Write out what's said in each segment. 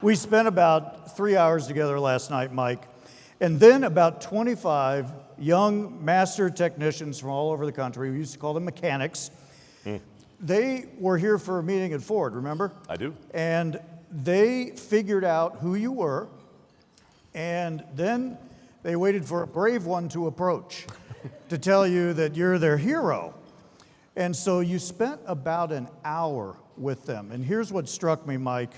We spent about 3 hours together last night, Mike, and then about 25 young master technicians from all over the country, we used to call them mechanics, they were here for a meeting at Ford, remember? I do. And they figured out who you were, and then they waited for a brave one to approach to tell you that you're their hero. And so you spent about an hour with them. And here's what struck me, Mike.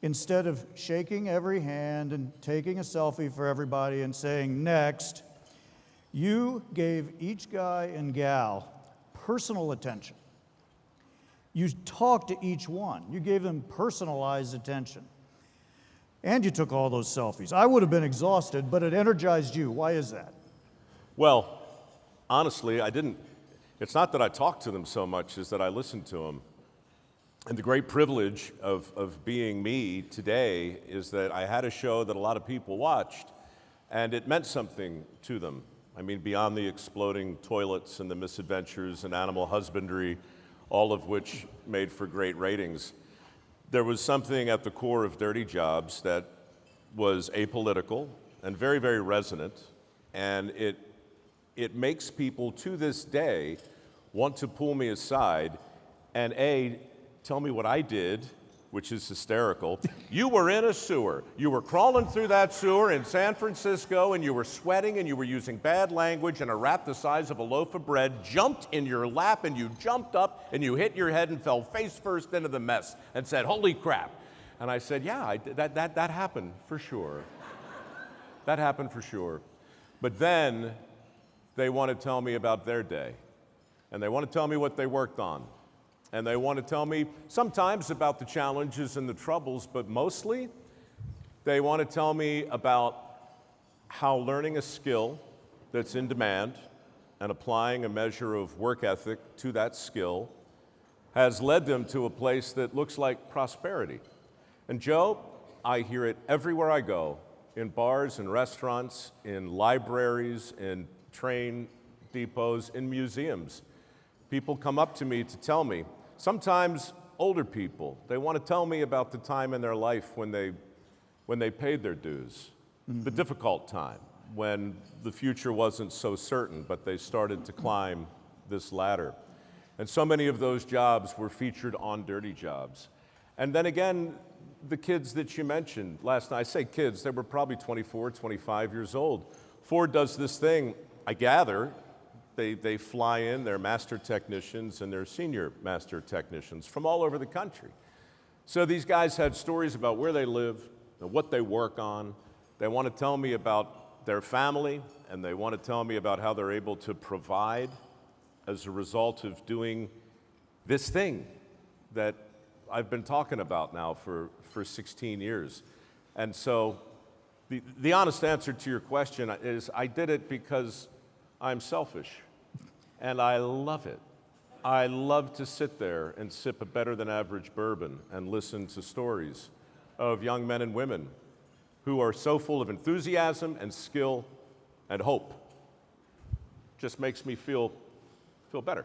Instead of shaking every hand and taking a selfie for everybody and saying, next, you gave each guy and gal personal attention. You talked to each one. You gave them personalized attention. And you took all those selfies. I would have been exhausted, but it energized you. Why is that? Well, honestly, it's not that I talked to them so much as that I listened to them. And the great privilege of being me today is that I had a show that a lot of people watched, and it meant something to them. I mean, beyond the exploding toilets and the misadventures and animal husbandry, all of which made for great ratings, there was something at the core of Dirty Jobs that was apolitical and very, very resonant, and it makes people to this day want to pull me aside and tell me what I did, which is hysterical. You were in a sewer. You were crawling through that sewer in San Francisco, and you were sweating, and you were using bad language, and a rat the size of a loaf of bread jumped in your lap, and you jumped up, and you hit your head and fell face first into the mess and said, "Holy crap." And I said, yeah, that happened for sure. That happened for sure. But then they want to tell me about their day, and they want to tell me what they worked on. And they want to tell me sometimes about the challenges and the troubles, but mostly they want to tell me about how learning a skill that's in demand and applying a measure of work ethic to that skill has led them to a place that looks like prosperity. And Joe, I hear it everywhere I go, in bars and restaurants, in libraries, in train depots, in museums. People come up to me to tell me. Sometimes older people, they want to tell me about the time in their life when they paid their dues, the difficult time, when the future wasn't so certain, but they started to climb this ladder. And so many of those jobs were featured on Dirty Jobs. And then again, the kids that you mentioned last night, I say kids, they were probably 24, 25 years old. Ford does this thing, I gather. They fly in their master technicians and their senior master technicians from all over the country. So these guys had stories about where they live and what they work on. They want to tell me about their family, and they want to tell me about how they're able to provide as a result of doing this thing that I've been talking about now for 16 years. And so the honest answer to your question is I did it because I'm selfish. And I love it. I love to sit there and sip a better than average bourbon and listen to stories of young men and women who are so full of enthusiasm and skill and hope. Just makes me feel better.